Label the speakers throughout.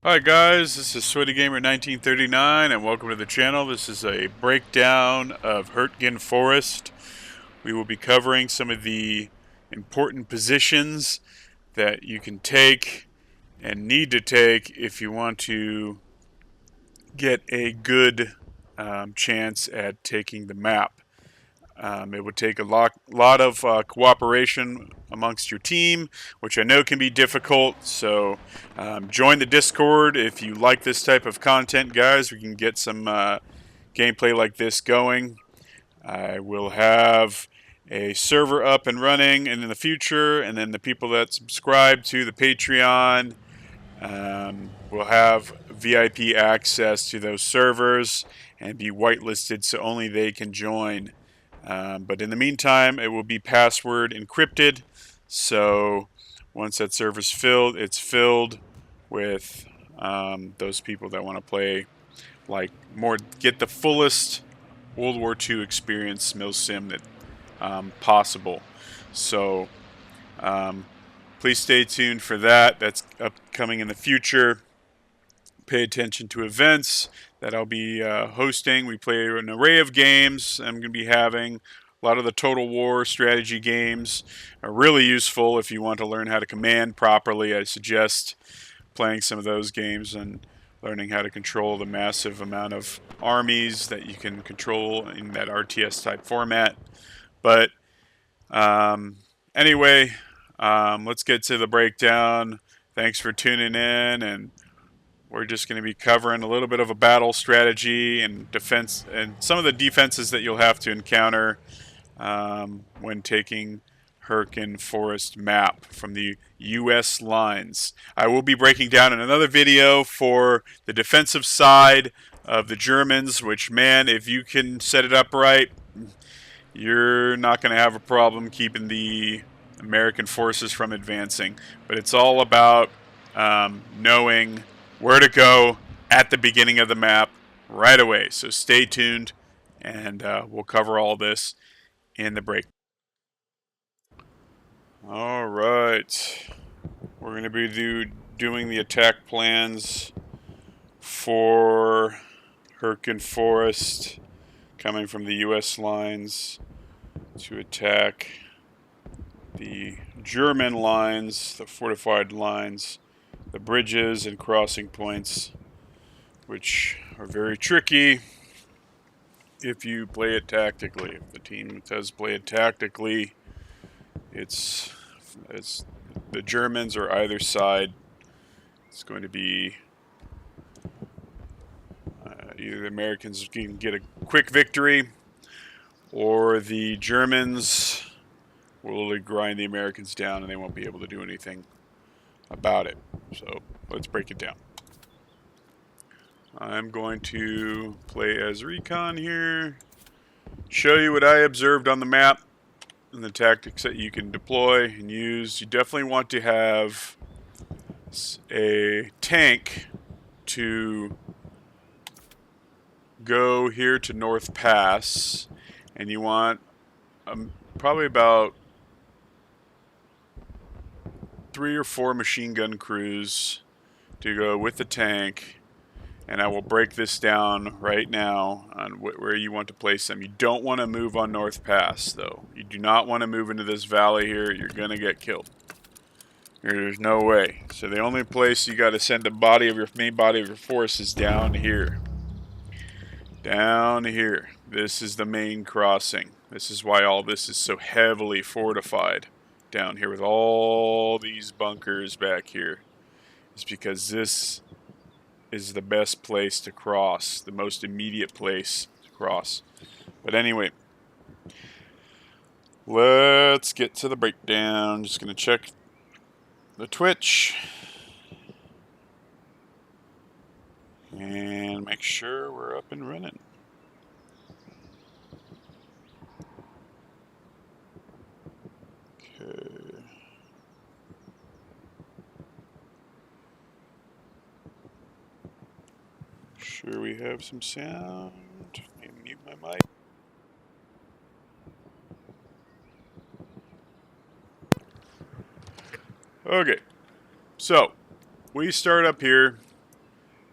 Speaker 1: Hi guys, this is Sweaty Gamer 1939 and welcome to the channel. This is a breakdown of Hurtgen Forest. We will be covering some of the important positions that you can take and need to take if you want to get a good chance at taking the map. It would take a lot of cooperation amongst your team, which I know can be difficult. So join the Discord if you like this type of content, guys. We can get some gameplay like this going. I will have a server up and running in the future, and then the people that subscribe to the Patreon will have VIP access to those servers and be whitelisted so only they can join. But in the meantime, it will be password encrypted. So once that server's filled, it's filled with those people that want to play, like get the fullest World War II experience milsim that possible. So please stay tuned for that. That's upcoming in the future. Pay attention to events that I'll be hosting. We play an array of games. I'm going to be having a lot of the Total War strategy games are really useful if you want to learn how to command properly. I suggest playing some of those games and learning how to control the massive amount of armies that you can control in that RTS type format. But anyway, let's get to the breakdown. Thanks for tuning in, and we're just going to be covering a little bit of a battle strategy and defense, and some of the defenses that you'll have to encounter when taking Hurtgen Forest map from the U.S. lines. I will be breaking down in another video for the defensive side of the Germans, which, man, if you can set it up right, you're not going to have a problem keeping the American forces from advancing. But it's all about knowing where to go at the beginning of the map right away. So stay tuned, and we'll cover all this in the break. All right, we're going to be doing the attack plans for Hurtgen Forest, coming from the U.S. lines to attack the German lines, the fortified lines, the bridges and crossing points, which are very tricky if you play it tactically. If the team does play it tactically, it's the Germans or either side. It's going to be either the Americans can get a quick victory, or the Germans will grind the Americans down and they won't be able to do anything about it. So let's break it down. I'm going to play as recon here, show you what I observed on the map and the tactics that you can deploy and use. You definitely want to have a tank to go here to North Pass, and you want probably about 3 or 4 machine gun crews to go with the tank. And I will break this down right now on where you want to place them. You don't want to move on North Pass, though. You do not want to move into this valley here. You're going to get killed. There's no way. So the only place you got to send the main body of your force is down here. Down here. This is the main crossing. This is why all this is so heavily fortified down here with all these bunkers back here. It's because this is the best place to cross, the most immediate place to cross. But anyway, let's get to the breakdown. Just going to check the Twitch and make sure we're up and running. Okay. Sure we have some sound. Let me mute my mic. Okay, so we start up here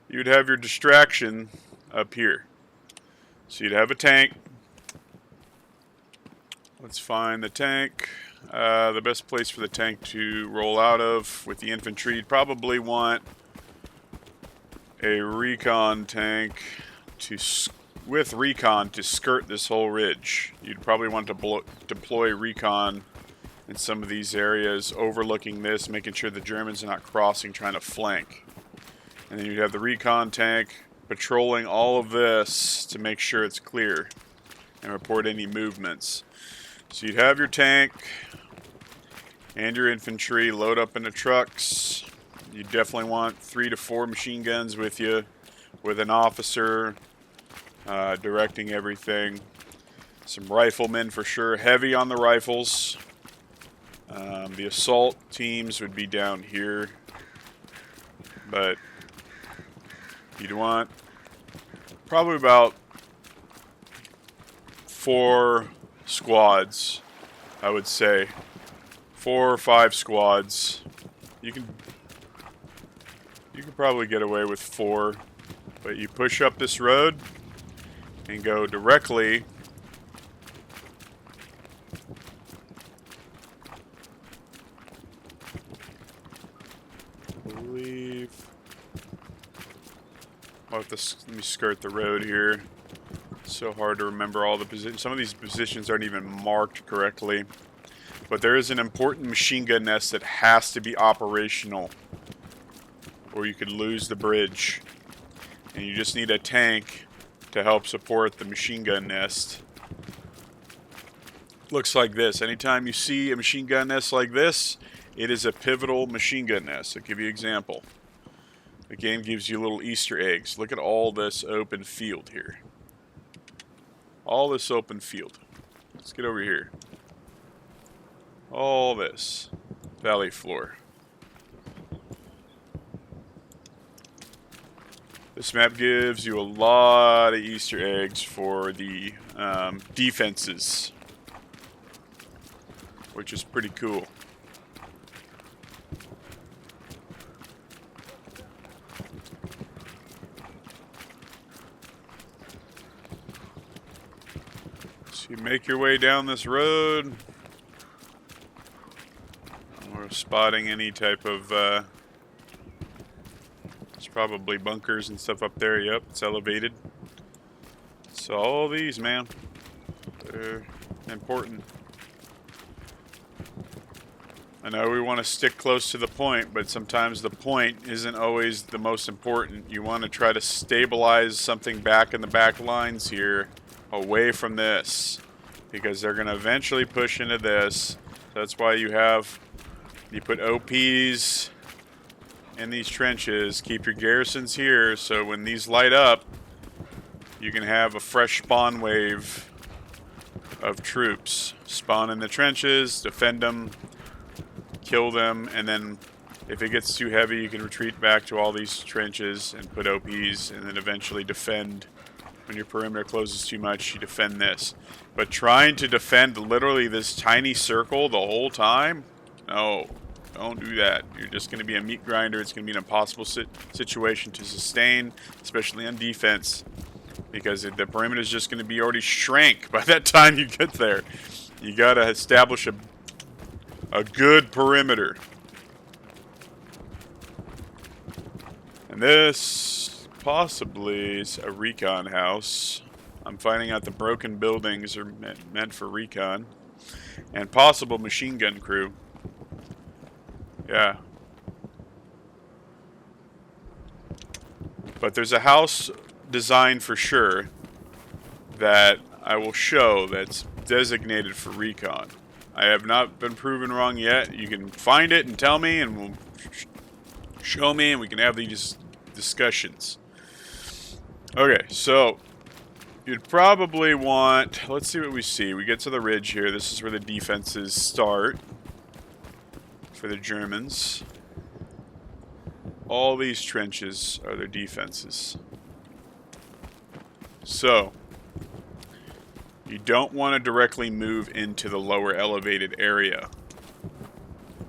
Speaker 1: you'd have your distraction up here. So you'd have a tank. Let's find the tank. The best place for the tank to roll out of with the infantry, you'd probably want a recon tank with recon to skirt this whole ridge. You'd probably want to deploy recon in some of these areas, overlooking this, making sure the Germans are not crossing, trying to flank. And then you'd have the recon tank patrolling all of this to make sure it's clear and report any movements. So you'd have your tank and your infantry load up into trucks. You definitely want 3 to 4 machine guns with you, with an officer directing everything. Some riflemen for sure, heavy on the rifles. The assault teams would be down here, but you'd want probably about 4 squads, I would say. 4 or 5 squads. You can probably get away with 4, but you push up this road and go directly let me skirt the road here. It's so hard to remember all the positions. Some of these positions aren't even marked correctly. But there is an important machine gun nest that has to be operational, or you could lose the bridge. And you just need a tank to help support the machine gun nest. Looks like this. Anytime you see a machine gun nest like this, it is a pivotal machine gun nest. I'll give you an example. The game gives you little Easter eggs. Look at all this open field here. All this open field. Let's get over here. All this valley floor. This map gives you a lot of Easter eggs for the defenses, which is pretty cool. So you make your way down this road. We're spotting any type of, there's probably bunkers and stuff up there. Yep, it's elevated. So all these, man, they're important. I know we want to stick close to the point, but sometimes the point isn't always the most important. You want to try to stabilize something back in the back lines here, away from this, because they're going to eventually push into this. That's why you put OPs in these trenches, keep your garrisons here, so when these light up, you can have a fresh spawn wave of troops. Spawn in the trenches, defend them, kill them, and then if it gets too heavy, you can retreat back to all these trenches and put OPs, and then eventually defend. When your perimeter closes too much, you defend this. But trying to defend literally this tiny circle the whole time? No, don't do that. You're just going to be a meat grinder. It's going to be an impossible situation to sustain, especially on defense, because the perimeter is just going to be already shrank by that time you get there. You got to establish a good perimeter. And this possibly is a recon house. I'm finding out the broken buildings are meant for recon. And possible machine gun crew. Yeah. But there's a house designed for sure that I will show that's designated for recon. I have not been proven wrong yet. You can find it and tell me, and we'll show me, and we can have these discussions. Okay, so you'd probably want, let's see what we see. We get to the ridge here. This is where the defenses start for the Germans. All these trenches are their defenses. So you don't want to directly move into the lower elevated area.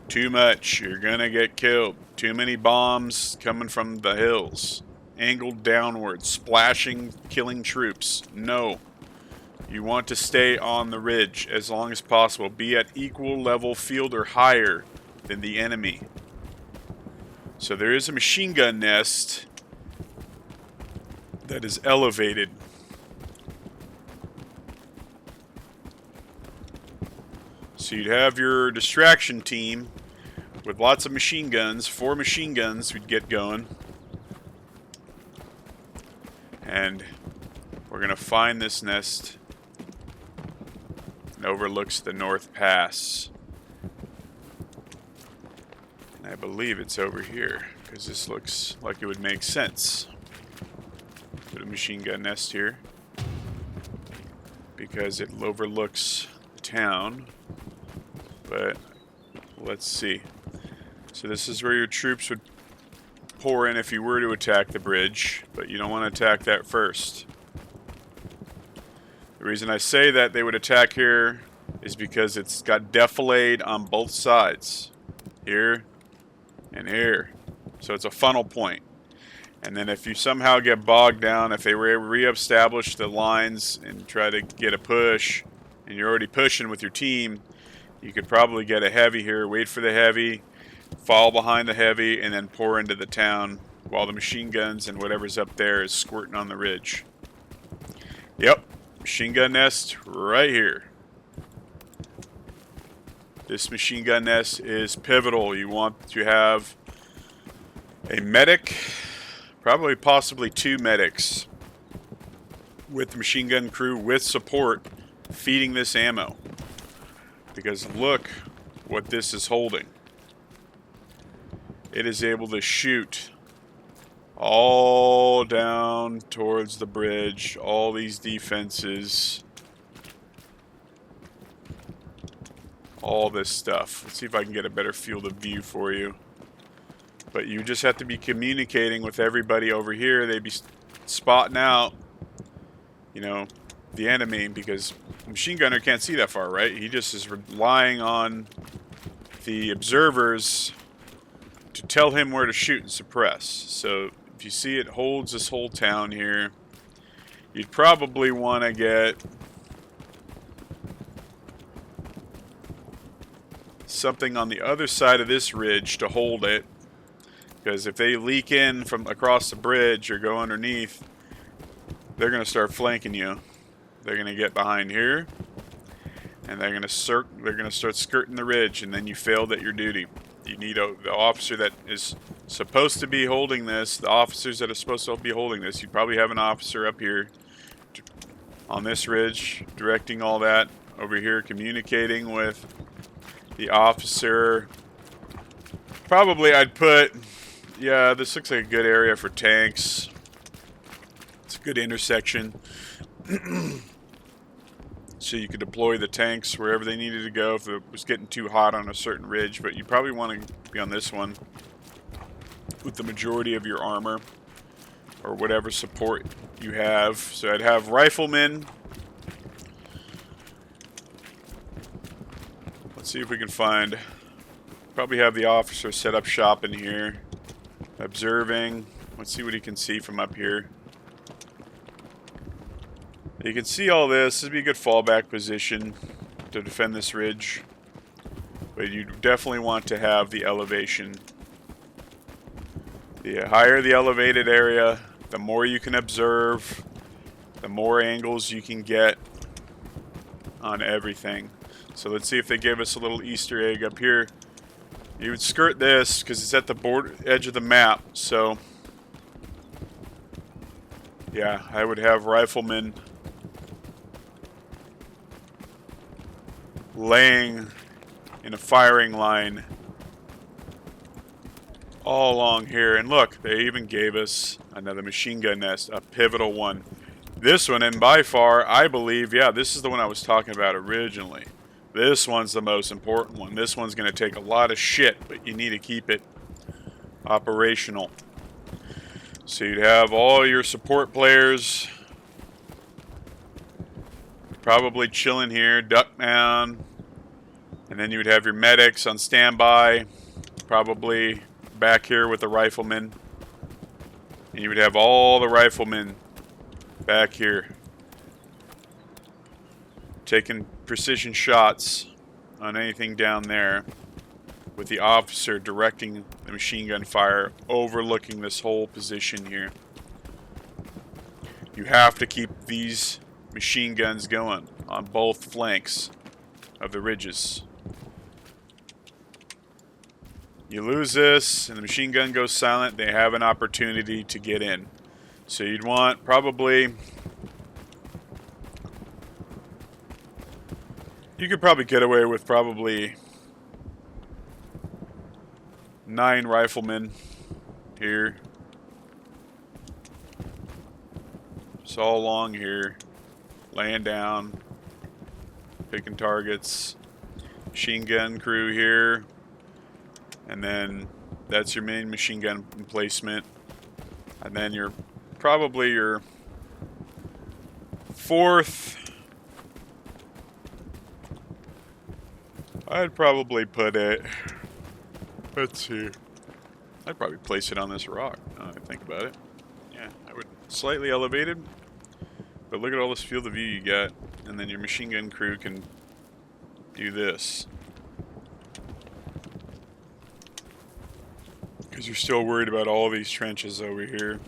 Speaker 1: Too much, you're gonna get killed. Too many bombs coming from the hills. angled downward, splashing, killing troops. No. You want to stay on the ridge as long as possible. Be at equal level field or higher than the enemy. So there is a machine gun nest that is elevated. So you'd have your distraction team with lots of machine guns. 4 machine guns would get going. And we're going to find this nest. It overlooks the North Pass. And I believe it's over here, because this looks like it would make sense. Put a machine gun nest here, because it overlooks the town. But let's see. So this is where your troops would pour in if you were to attack the bridge, but you don't want to attack that first. The reason I say that they would attack here is because it's got defilade on both sides. Here and here. So it's a funnel point. And then if you somehow get bogged down, if they re-establish the lines and try to get a push, and you're already pushing with your team, you could probably get a heavy here, wait for the heavy, fall behind the heavy, and then pour into the town while the machine guns and whatever's up there is squirting on the ridge. Yep, machine gun nest right here. This machine gun nest is pivotal. You want to have a medic, probably possibly 2 medics with the machine gun crew with support feeding this ammo. Because look what this is holding. It is able to shoot all down towards the bridge, all these defenses, all this stuff. Let's see if I can get a better field of view for you. But you just have to be communicating with everybody over here. They'd be spotting out, you know, the enemy, because the machine gunner can't see that far, right? He just is relying on the observers to tell him where to shoot and suppress. So if you see it holds this whole town here, you'd probably want to get something on the other side of this ridge to hold it, because if they leak in from across the bridge or go underneath, they're going to start flanking you. They're going to get behind here, and they're going to start skirting the ridge, and then you failed at your duty. You need the officer that is supposed to be holding this, the officers that are supposed to be holding this. You probably have an officer up here on this ridge directing all that, over here communicating with the officer. Probably I'd put, yeah, this looks like a good area for tanks. It's a good intersection. So you could deploy the tanks wherever they needed to go if it was getting too hot on a certain ridge, but you probably want to be on this one with the majority of your armor or whatever support you have. So I'd have riflemen. Let's see if we can find, probably have the officer set up shop in here, observing. Let's see what he can see from up here. You can see all this. This would be a good fallback position to defend this ridge. But you definitely want to have the elevation. The higher the elevated area, the more you can observe, the more angles you can get on everything. So let's see if they give us a little Easter egg up here. You would skirt this because it's at the border edge of the map. So yeah, I would have riflemen laying in a firing line all along here. And look, they even gave us another machine gun nest, a pivotal one. This one, and by far, I believe, yeah, this is the one I was talking about originally. This one's the most important one. This one's going to take a lot of shit, but you need to keep it operational. So you'd have all your support players probably chilling here, duck down, and then you would have your medics on standby, probably back here with the riflemen. And you would have all the riflemen back here taking precision shots on anything down there, with the officer directing the machine gun fire, overlooking this whole position here. You have to keep these machine guns going on both flanks of the ridges. You lose this and the machine gun goes silent, they have an opportunity to get in. So you'd want probably... You could probably get away with probably 9 riflemen here. Just all along here, laying down, picking targets. Machine gun crew here, and then that's your main machine gun emplacement. And then your probably your 4th. I'd probably put it, let's see, I'd probably place it on this rock, now that I think about it. Yeah, I would slightly elevate it, but look at all this field of view you got, and then your machine gun crew can do this. Because you're still worried about all these trenches over here.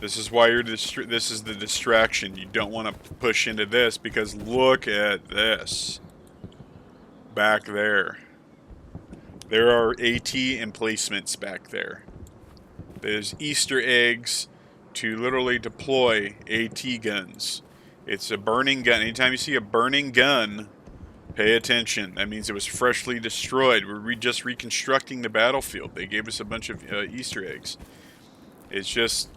Speaker 1: This is why this is the distraction. You don't want to push into this, because look at this. Back there. There are AT emplacements back there. There's Easter eggs to literally deploy AT guns. It's a burning gun. Anytime you see a burning gun, pay attention. That means it was freshly destroyed. We're just reconstructing the battlefield. They gave us a bunch of Easter eggs. It's just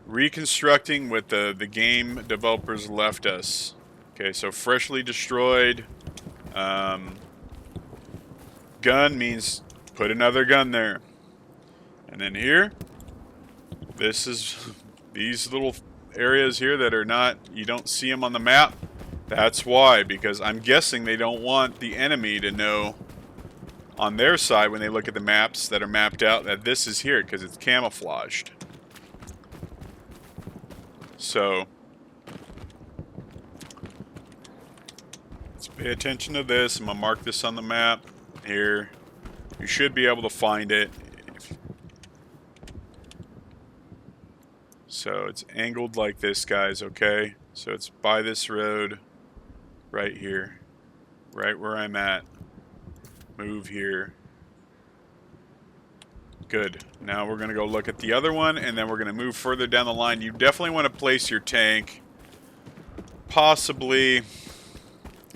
Speaker 1: reconstructing what the game developers left us. Okay, so freshly destroyed. Gun means put another gun there. And then here, this is these little areas here that are not, you don't see them on the map. That's why, because I'm guessing they don't want the enemy to know on their side when they look at the maps that are mapped out that this is here, because it's camouflaged. So let's pay attention to this. I'm going to mark this on the map here. You should be able to find it. So it's angled like this, guys, okay? So it's by this road right here, right where I'm at. Move here. Good. Now we're going to go look at the other one, and then we're going to move further down the line. You definitely want to place your tank possibly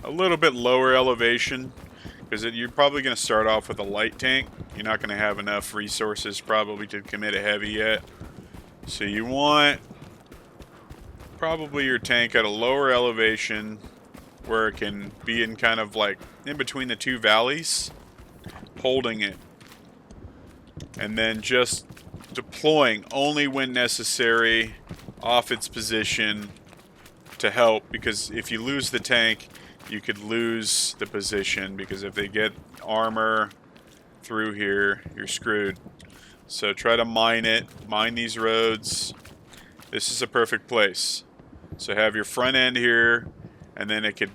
Speaker 1: a little bit lower elevation, because you're probably going to start off with a light tank. You're not going to have enough resources probably to commit a heavy yet. So you want probably your tank at a lower elevation where it can be in kind of like in between the two valleys, holding it. And then just deploying only when necessary off its position to help, because if you lose the tank, you could lose the position, because if they get armor through here, you're screwed. So try to mine it, mine these roads. This is a perfect place. So have your front end here, and then it could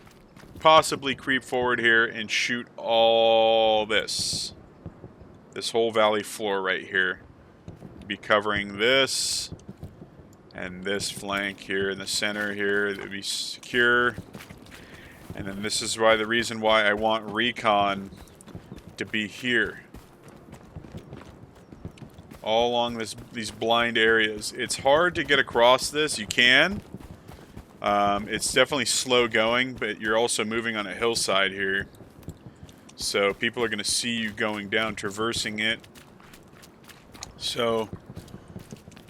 Speaker 1: possibly creep forward here and shoot all this. This whole valley floor right here. Be covering this and this flank here in the center here. It'll be secure. And then this is why the reason why I want recon to be here. All along these blind areas. It's hard to get across this. You can. It's definitely slow going, but you're also moving on a hillside here. So people are going to see you going down, traversing it. So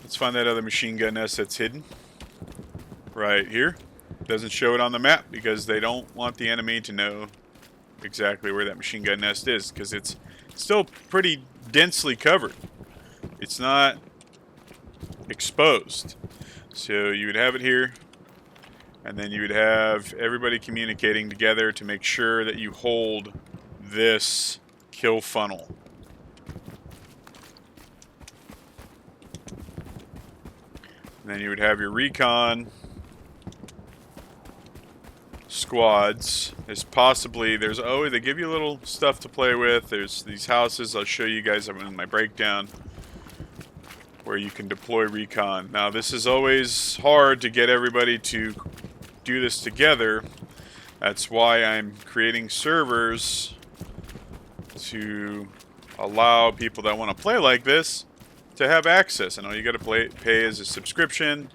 Speaker 1: let's find that other machine gun nest that's hidden. Right here. Doesn't show it on the map because they don't want the enemy to know exactly where that machine gun nest is, because it's still pretty densely covered. It's not exposed. So you would have it here, and then you would have everybody communicating together to make sure that you hold this kill funnel. And then you would have your recon squads. There's they give you a little stuff to play with. There's these houses. I'll show you guys in my breakdown where you can deploy recon. Now this is always hard to get everybody to do this together. That's why I'm creating servers to allow people that want to play like this to have access. And all you got to pay is a subscription,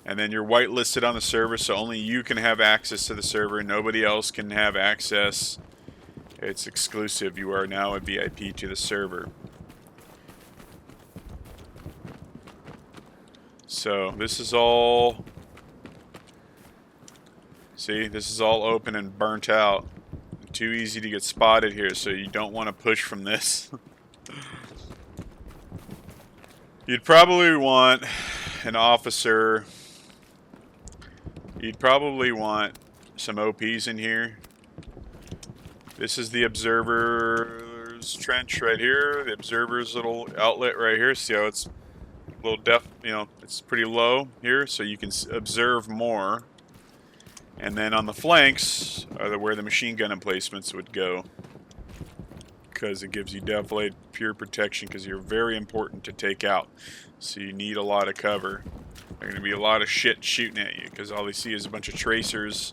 Speaker 1: and then you're whitelisted on the server, so only you can have access to the server. Nobody else can have access. It's exclusive. You are now a VIP to the server. So this is all, see, this is all open and burnt out. Too easy to get spotted here, so you don't want to push from this. You'd probably want an officer. You'd probably want some OPs in here. This is the observer's trench right here. The observer's little outlet right here. See how it's a little it's pretty low here, so you can observe more. And then on the flanks are where the machine gun emplacements would go, because it gives you definitely pure protection, because you're very important to take out. So you need a lot of cover. There's going to be a lot of shit shooting at you, because all they see is a bunch of tracers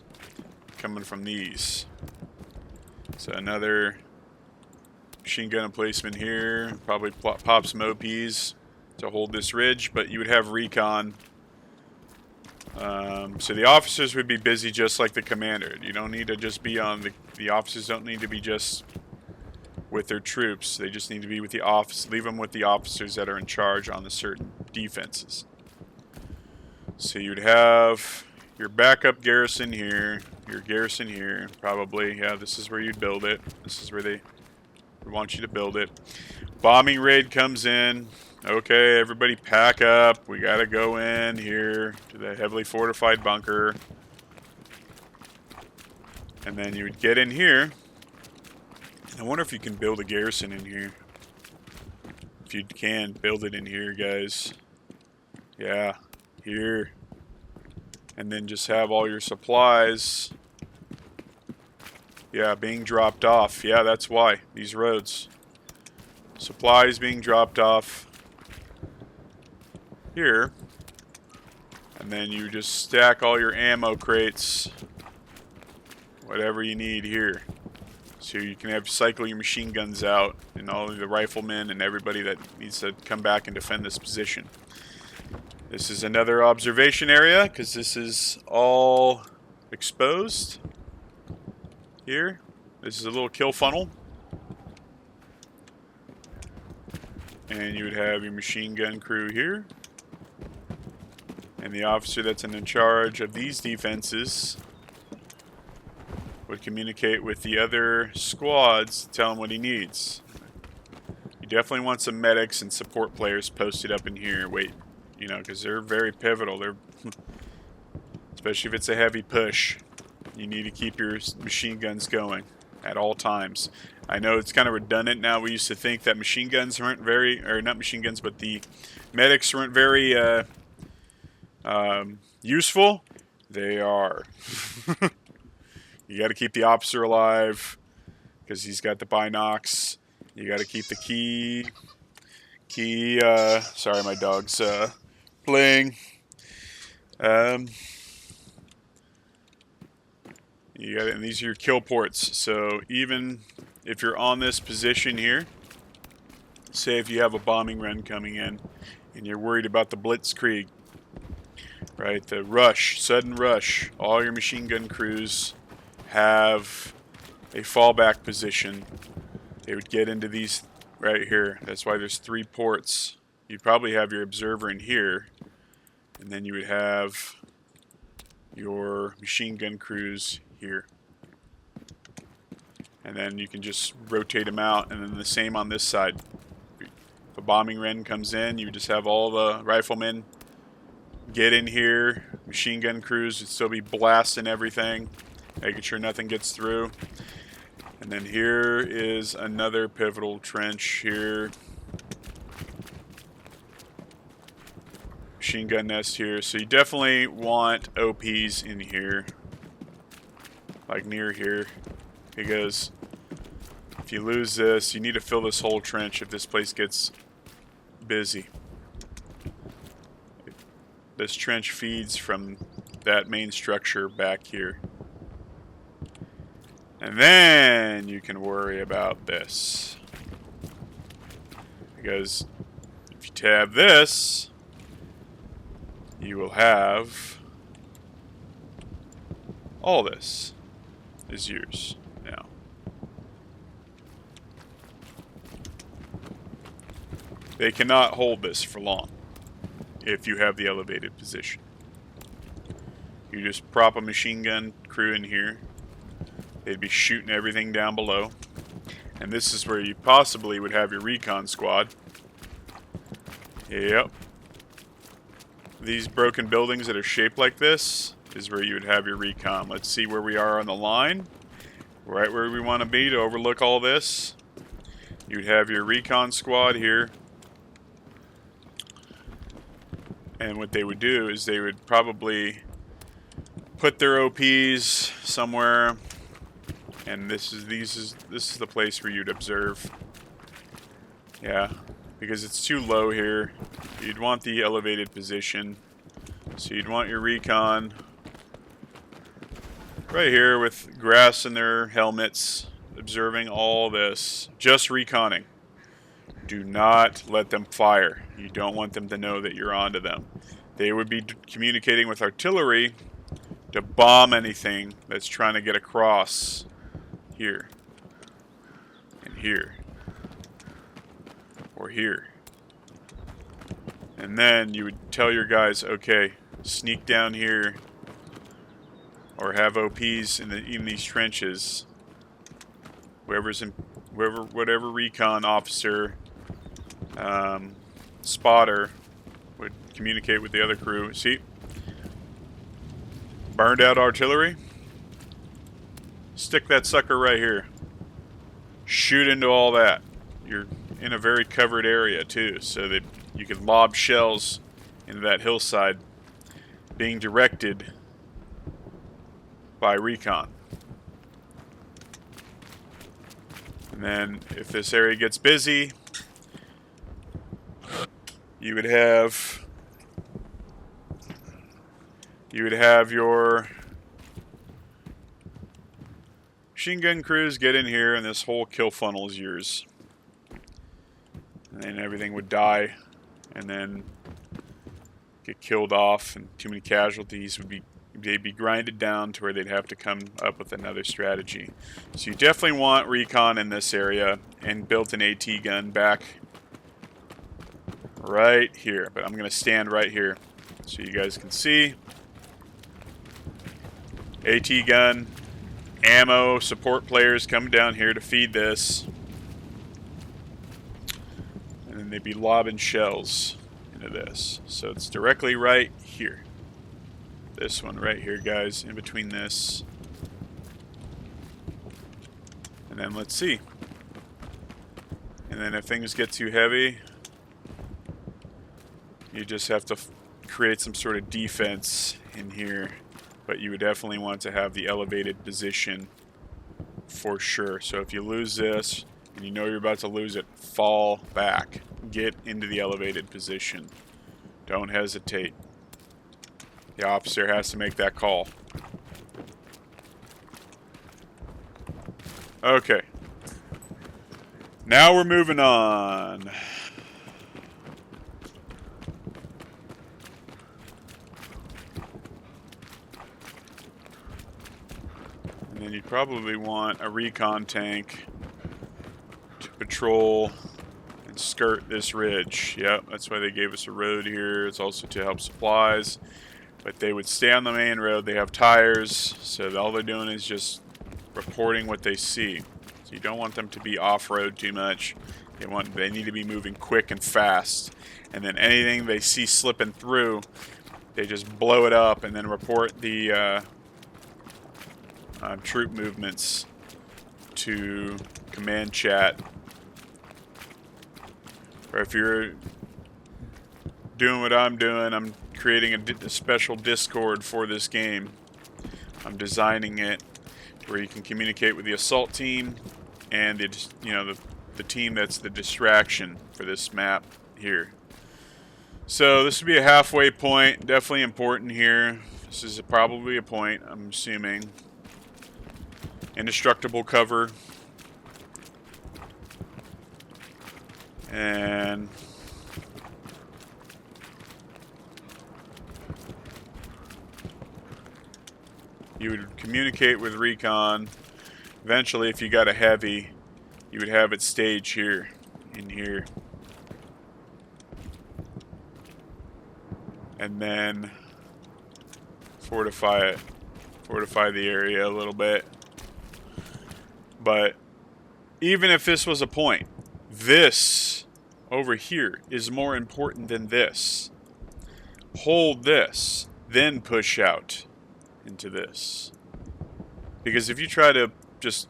Speaker 1: coming from these. So another machine gun emplacement here. Probably pop some OPs to hold this ridge, but you would have recon. So the officers would be busy just like the commander. You don't need to just be on the officers don't need to be just with their troops. They just need to be with the office. Leave them with the officers that are in charge on the certain defenses. So you'd have your backup garrison here, your garrison here, probably. Yeah, this is where you'd build it. This is where they want you to build it. Bombing raid comes in. Okay, everybody pack up. We gotta go in here to the heavily fortified bunker. And then you would get in here. I wonder if you can build a garrison in here. If you can, build it in here, guys. Yeah, here. And then just have all your supplies, yeah, being dropped off. Yeah, that's why. These roads. Supplies being dropped off here. And then you just stack all your ammo crates, whatever you need here. So you can cycle your machine guns out, and all of the riflemen and everybody that needs to come back and defend this position. This is another observation area, because this is all exposed here. This is a little kill funnel. And you would have your machine gun crew here. And the officer that's in charge of these defenses would communicate with the other squads to tell him what he needs. You definitely want some medics and support players posted up in here. Because they're very pivotal. Especially if it's a heavy push. You need to keep your machine guns going at all times. I know it's kind of redundant now. We used to think that machine guns weren't not machine guns, but the medics weren't very useful. They are. You got to keep the officer alive because he's got the binocs. You got to keep the key. Sorry, my dog's playing. You got it, and these are your kill ports. So even if you're on this position here, say if you have a bombing run coming in, and you're worried about the blitzkrieg, right? The rush, sudden rush. All your machine gun crews have a fallback position. They would get into these right here. That's why there's 3 ports. You'd probably have your observer in here, and then you would have your machine gun crews here. And then you can just rotate them out, and then the same on this side. If a bombing run comes in, you just have all the riflemen get in here. Machine gun crews would still be blasting everything, making sure nothing gets through. And then here is another pivotal trench here. machine gun nest here. So you definitely want OPs in here, like near here, because if you lose this, you need to fill this whole trench if this place gets busy. This trench feeds from that main structure back here. And then you can worry about this. Because if you tab this, you will have all this is yours now. They cannot hold this for long if you have the elevated position. You just prop a machine gun crew in here. They'd be shooting everything down below. And this is where you possibly would have your recon squad. Yep. These broken buildings that are shaped like this is where you would have your recon. Let's see where we are on the line. Right where we want to be to overlook all this. You'd have your recon squad here. And what they would do is they would probably put their OPs somewhere. And this is the place where you'd observe. Yeah, because it's too low here. You'd want the elevated position. So you'd want your recon right here with grass in their helmets, observing all this. Just reconning. Do not let them fire. You don't want them to know that you're onto them. They would be communicating with artillery to bomb anything that's trying to get across here, and here, or here. And then you would tell your guys, okay, sneak down here, or have OPs in these trenches. Whatever recon officer, spotter would communicate with the other crew. See, burned out artillery. Stick that sucker right here. Shoot into all that. You're in a very covered area too, so that you can lob shells into that hillside being directed by recon. And then if this area gets busy, you would have your machine gun crews get in here, and this whole kill funnel is yours. And then everything would die, and then get killed off, and too many casualties they'd be grinded down to where they'd have to come up with another strategy. So you definitely want recon in this area, and built an AT gun back right here. But I'm going to stand right here so you guys can see. AT gun. Ammo, support players come down here to feed this. And then they'd be lobbing shells into this. So it's directly right here. This one right here, guys, in between this. And then let's see. And then if things get too heavy, you just have to create some sort of defense in here. But you would definitely want to have the elevated position for sure. So if you lose this, and you know you're about to lose it, fall back. Get into the elevated position. Don't hesitate. The officer has to make that call. Okay. Now we're moving on. And then you probably want a recon tank to patrol and skirt this ridge. Yep, that's why they gave us a road here. It's also to help supplies. But they would stay on the main road. They have tires, so all they're doing is just reporting what they see. So you don't want them to be off-road too much. They need to be moving quick and fast. And then anything they see slipping through, they just blow it up and then report the troop movements to command chat. Or if you're doing what I'm doing. I'm creating a special Discord for this game. I'm designing it where you can communicate with the assault team and the team that's the distraction for this map here. So this would be a halfway point. Definitely important here. This is probably a point, I'm assuming. Indestructible cover. And you would communicate with recon. Eventually, if you got a heavy, you would have it stage here, in here. And then fortify it. Fortify the area a little bit. But even if this was a point, this over here is more important than this. Hold this, then push out into this. Because if you try to just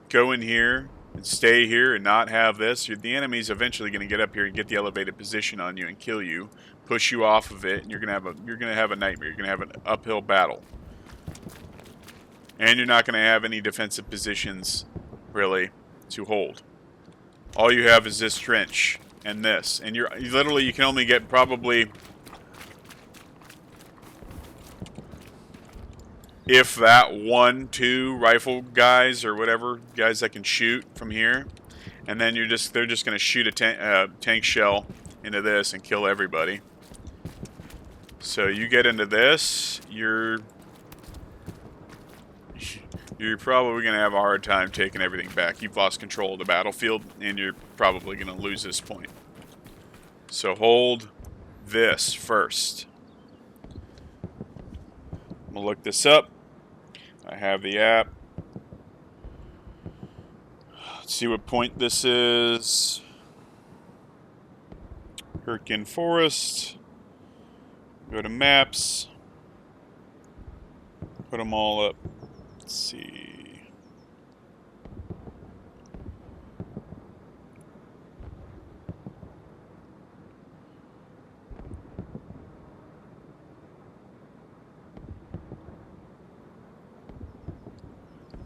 Speaker 1: go in here and stay here and not have this, the enemy's eventually going to get up here and get the elevated position on you and kill you, push you off of it, and you're going to have a nightmare. You're going to have an uphill battle. And you're not going to have any defensive positions really to hold. All you have is this trench and this, and you can only get probably, if that 1, 2 rifle guys or whatever guys that can shoot from here, and then they're just going to shoot a tank shell into this and kill everybody. So you get into this, you're probably going to have a hard time taking everything back. You've lost control of the battlefield, and you're probably going to lose this point. So hold this first. I'm going to look this up. I have the app. Let's see what point this is. Hurtgen Forest. Go to maps. Put them all up. Let's see.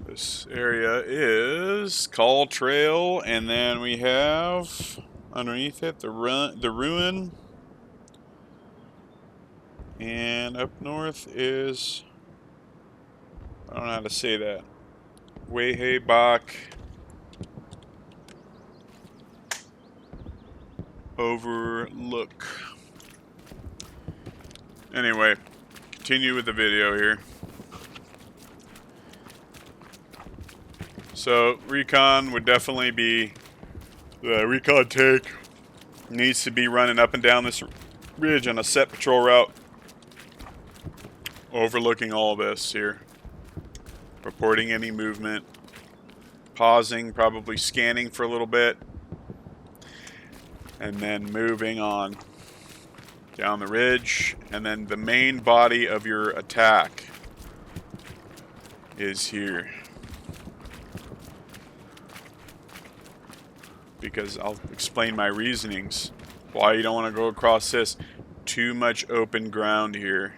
Speaker 1: This area is Call Trail, and then we have underneath it the ruin, and up north is, I don't know how to say that, Bach Overlook. Anyway, continue with the video here. So recon would definitely be, the recon tank needs to be running up and down this ridge on a set patrol route, overlooking all this here, reporting any movement, pausing, probably scanning for a little bit, and then moving on down the ridge. And then the main body of your attack is here, because I'll explain my reasonings why you don't want to go across this. Too much open ground here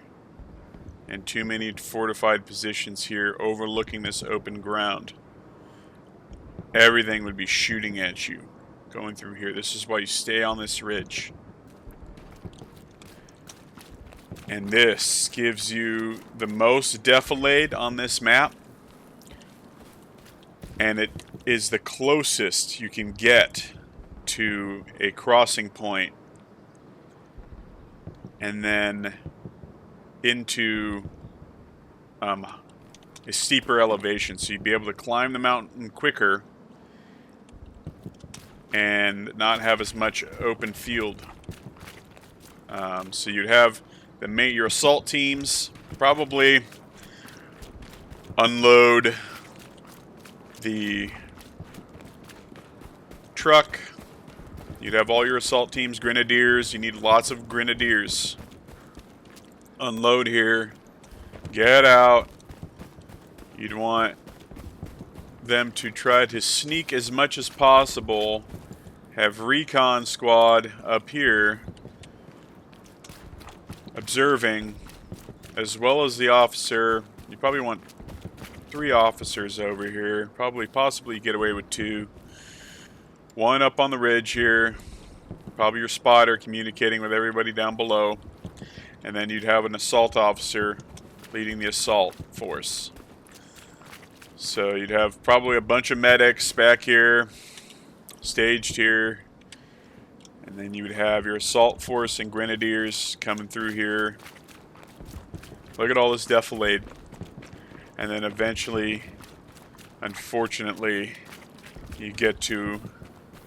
Speaker 1: and too many fortified positions here overlooking this open ground. Everything would be shooting at you going through here. This is why you stay on this ridge. And this gives you the most defilade on this map, and it is the closest you can get to a crossing point and then into a steeper elevation, so you'd be able to climb the mountain quicker and not have as much open field. So you'd have your assault teams probably unload the truck. You'd have all your assault teams, grenadiers. You need lots of grenadiers. Unload here. Get out. You'd want them to try to sneak as much as possible. Have recon squad up here observing, as well as the officer. You probably want 3 officers over here. Possibly get away with 2. 1 up on the ridge here. Probably your spotter communicating with everybody down below. And then you'd have an assault officer leading the assault force. So you'd have probably a bunch of medics back here, staged here. And then you would have your assault force and grenadiers coming through here. Look at all this defilade. And then eventually, unfortunately, you get to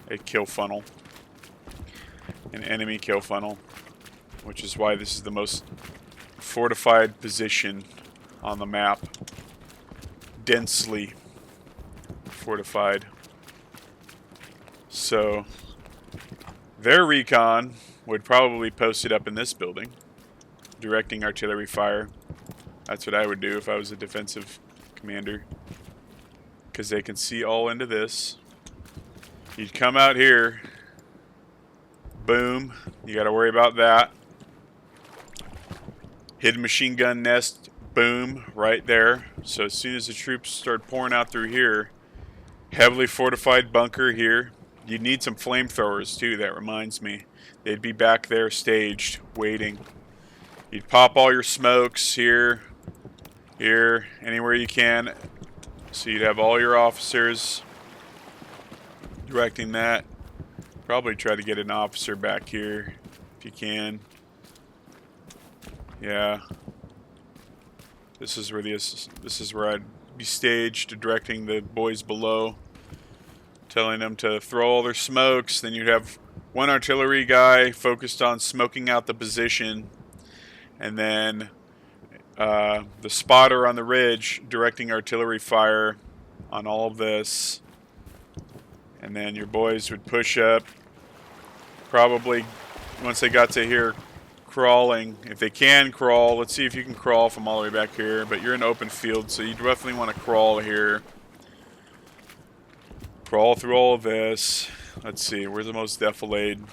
Speaker 1: a kill funnel. An enemy kill funnel. Which is why this is the most fortified position on the map. Densely fortified. So, their recon would probably post it up in this building, directing artillery fire. That's what I would do if I was a defensive commander, because they can see all into this. You'd come out here, boom, you got to worry about that. Hidden machine gun nest, boom, right there. So as soon as the troops start pouring out through here, heavily fortified bunker here. You'd need some flamethrowers too, that reminds me. They'd be back there staged, waiting. You'd pop all your smokes here, here, anywhere you can. So you'd have all your officers directing that. Probably try to get an officer back here if you can. Yeah. This is where I'd be staged, directing the boys below, telling them to throw all their smokes. Then you'd have 1 artillery guy focused on smoking out the position, and then the spotter on the ridge directing artillery fire on all of this. And then your boys would push up, probably once they got to here, crawling. If they can crawl, let's see if you can crawl from all the way back here, but you're in open field, so you definitely want to crawl here. Crawl through all of this. Let's see, where's the most defilade?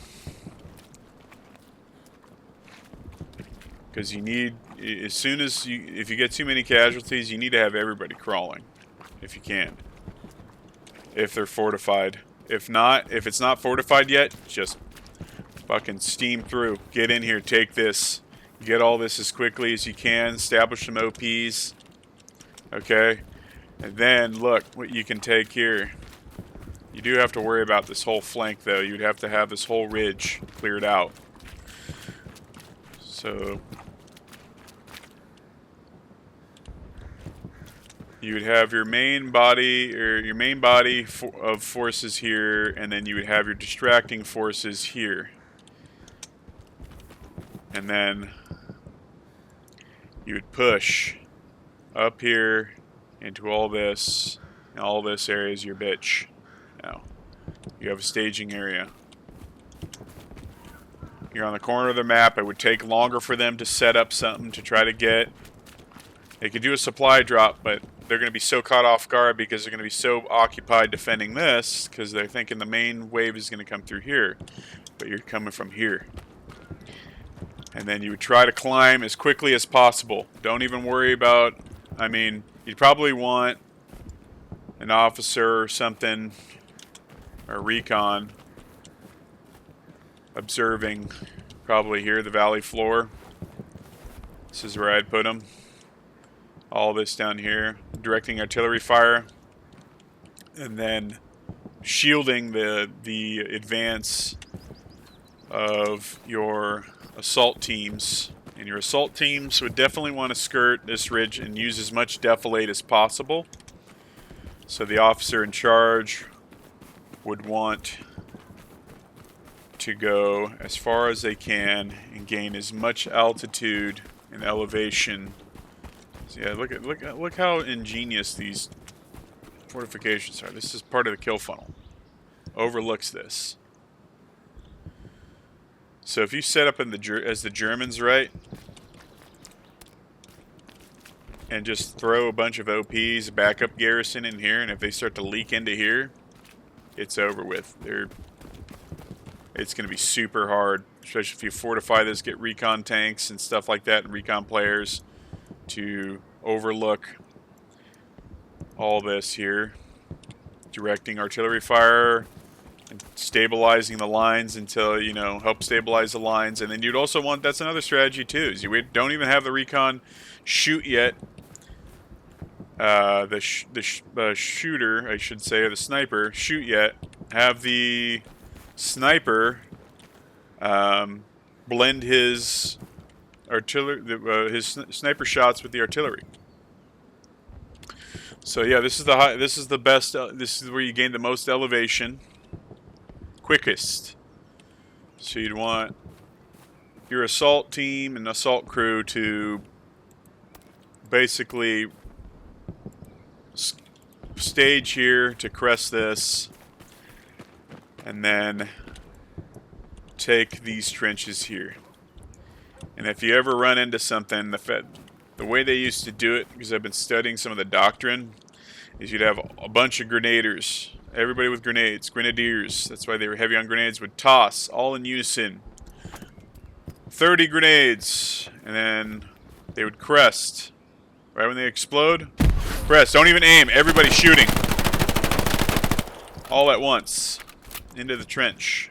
Speaker 1: Because you need, if you get too many casualties, you need to have everybody crawling, if you can. If they're fortified. If not, if it's not fortified yet, just fucking steam through. Get in here, take this. Get all this as quickly as you can. Establish some OPs. Okay? And then, look what you can take here. You do have to worry about this whole flank, though. You'd have to have this whole ridge cleared out. So you would have your main body, of forces here, and then you would have your distracting forces here. And then you would push up here into all this, and all this area is your bitch. Now, you have a staging area. You're on the corner of the map. It would take longer for them to set up something to try to get. They could do a supply drop, but they're going to be so caught off guard because they're going to be so occupied defending this, because they're thinking the main wave is going to come through here, but you're coming from here. And then you would try to climb as quickly as possible. Don't even worry about, I mean, you'd probably want an officer or something, or recon, observing probably here, the valley floor. This is where I'd put them. All this down here, directing artillery fire, and then shielding the advance of your assault teams. And your assault teams would definitely want to skirt this ridge and use as much defilade as possible. So the officer in charge would want to go as far as they can and gain as much altitude and elevation. So yeah, look how ingenious these fortifications are. This is part of the kill funnel. Overlooks this. So if you set up as the Germans, right, and just throw a bunch of OPs, backup garrison in here, and if they start to leak into here, it's over with. It's going to be super hard especially if you fortify this, get recon tanks and stuff like that, and recon players to overlook all this here. Directing artillery fire and stabilizing the lines until, you know, help stabilize the lines. And then you'd also want, that's another strategy too, is you don't even have the recon shoot yet. The shooter, I should say, or the sniper, shoot yet. Have the sniper blend his artillery, his sniper shots with the artillery. So yeah, this is the best. This is where you gain the most elevation, quickest. So you'd want your assault team and assault crew to basically stage here to crest this, and then take these trenches here. And if you ever run into something, the way they used to do it, because I've been studying some of the doctrine, is you'd have a bunch of grenadiers. Everybody with grenades, grenadiers. That's why they were heavy on grenades. Would toss all in unison. 30 grenades, and then they would crest. Right when they explode, crest. Don't even aim. Everybody shooting. All at once. Into the trench.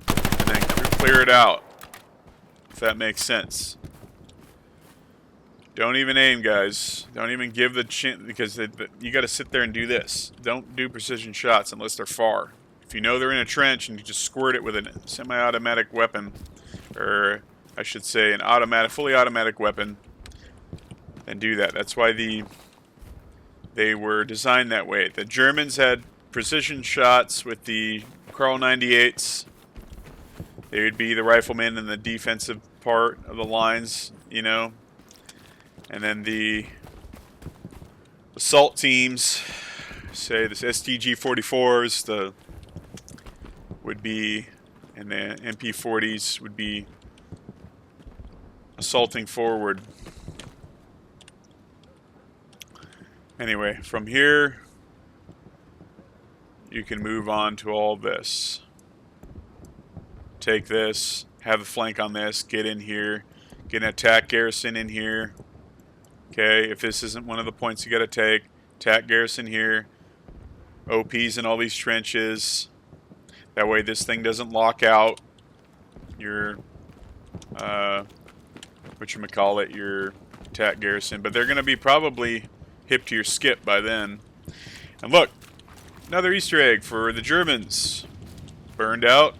Speaker 1: And then clear it out. If that makes sense. Don't even aim, guys. Don't even give the chance, because you got to sit there and do this. Don't do precision shots unless they're far. If you know they're in a trench and you just squirt it with a semi-automatic weapon, or I should say an fully automatic weapon, then do that. That's why they were designed that way. The Germans had precision shots with the Karl 98s. They would be the riflemen in the defensive part of the lines, you know. And then the assault teams, say this STG 44s, would be, and the MP 40s would be assaulting forward. Anyway, from here, you can move on to all this. Take this, have a flank on this, get in here, get an attack garrison in here. Okay, if this isn't one of the points you got to take, attack garrison here, OPs in all these trenches. That way this thing doesn't lock out your, whatchamacallit, your attack garrison. But they're going to be probably hip to your skip by then. And look, another Easter egg for the Germans. Burned out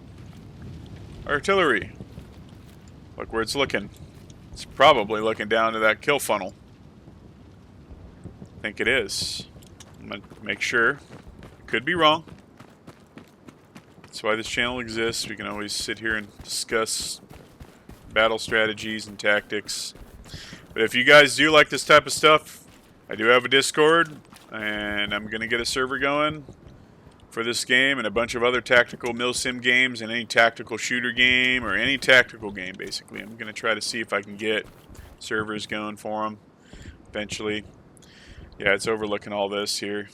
Speaker 1: artillery. Look where it's looking. It's probably looking down to that kill funnel. I think it is. I'm going to make sure. Could be wrong. That's why this channel exists. We can always sit here and discuss battle strategies and tactics. But if you guys do like this type of stuff, I do have a Discord, and I'm going to get a server going for this game and a bunch of other tactical milsim games and any tactical shooter game or any tactical game, basically. I'm going to try to see if I can get servers going for them eventually. Yeah, it's overlooking all this here.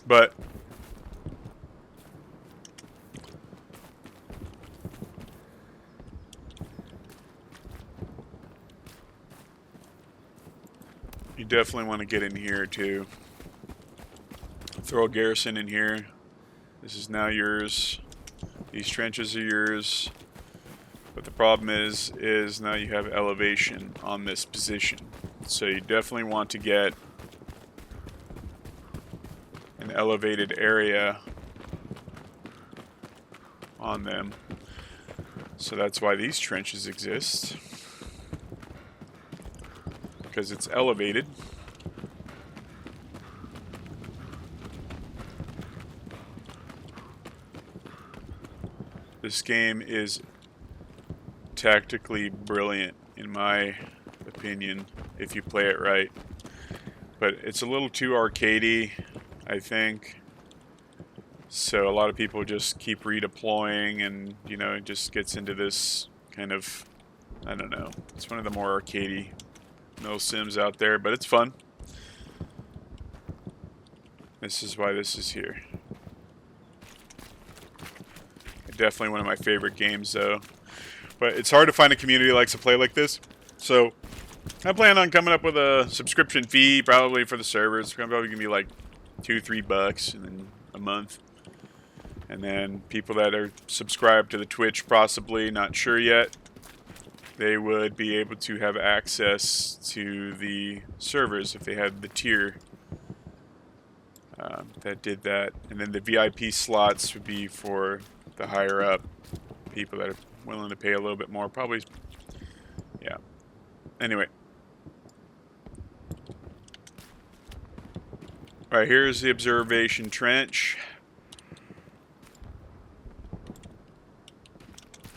Speaker 1: But you definitely want to get in here too. Throw a garrison in here. This is now yours. These trenches are yours. But the problem is now you have elevation on this position. So you definitely want to get an elevated area on them. So that's why these trenches exist. Because it's elevated. This game is tactically brilliant, in my opinion, if you play it right. But it's a little too arcadey, I think. So a lot of people just keep redeploying, and you know, it just gets into this kind of, I don't know. It's one of the more arcadey milsims out there, but it's fun. This is why this is here. Definitely one of my favorite games, though. But it's hard to find a community that likes to play like this. So I plan on coming up with a subscription fee, probably for the servers. It's probably going to be like $2-3 and then a month. And then people that are subscribed to the Twitch, possibly, not sure yet, they would be able to have access to the servers if they had the tier that did that. And then the VIP slots would be for the higher up people that are willing to pay a little bit more. Probably, yeah. Anyway. Alright, here's the observation trench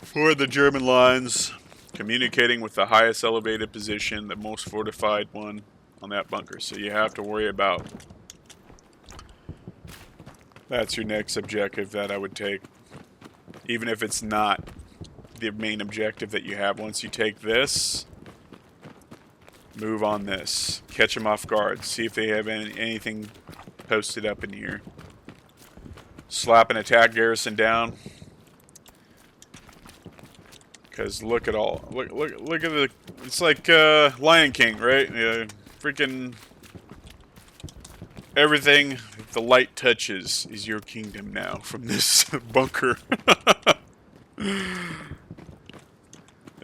Speaker 1: for the German lines, communicating with the highest elevated position, the most fortified one on that bunker. So you have to worry about. That's your next objective that I would take. Even if it's not the main objective that you have. Once you take this, move on this. Catch them off guard. See if they have anything posted up in here. Slap an attack garrison down. Because look at all. Look at the. It's like Lion King, right? Freaking. Everything the light touches is your kingdom now from this bunker.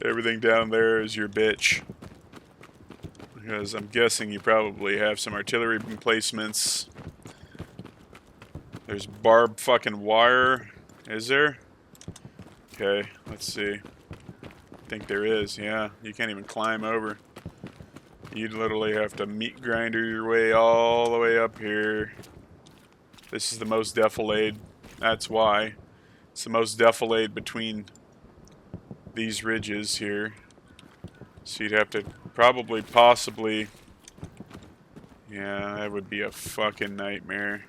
Speaker 1: Everything down there is your bitch. Because I'm guessing you probably have some artillery emplacements. There's barbed fucking wire. Is there? Okay, let's see. I think there is, yeah. You can't even climb over. You'd literally have to meat grinder your way all the way up here. This is the most defilade. That's why. It's the most defilade between these ridges here. So you'd have to probably, possibly... Yeah, that would be a fucking nightmare.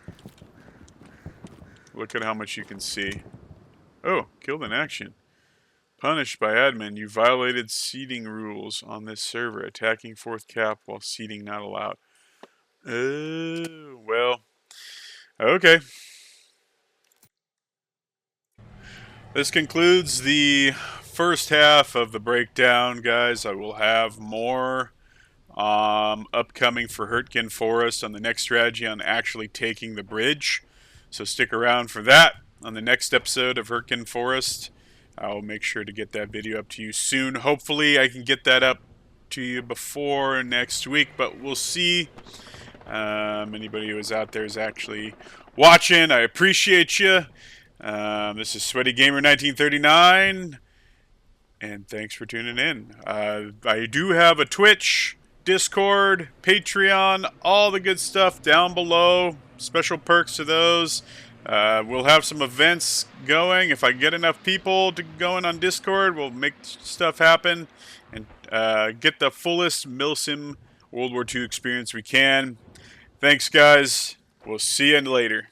Speaker 1: Look at how much you can see. Oh, killed in action. Punished by admin, you violated seating rules on this server. Attacking 4th cap while seating not allowed. Oh, well. Okay. This concludes the first half of the breakdown, guys. I will have more upcoming for Hurtgen Forest on the next strategy on actually taking the bridge. So stick around for that on the next episode of Hurtgen Forest. I'll make sure to get that video up to you soon. Hopefully I can get that up to you before next week, but we'll see. Anybody who is out there is actually watching. I appreciate you. This is Sweaty Gamer 1939, and thanks for tuning in. I do have a Twitch, Discord, Patreon, all the good stuff down below. Special perks to those. We'll have some events going. If I get enough people to go in on Discord, we'll make stuff happen and get the fullest Milsim World War II experience we can. Thanks, guys. We'll see you later.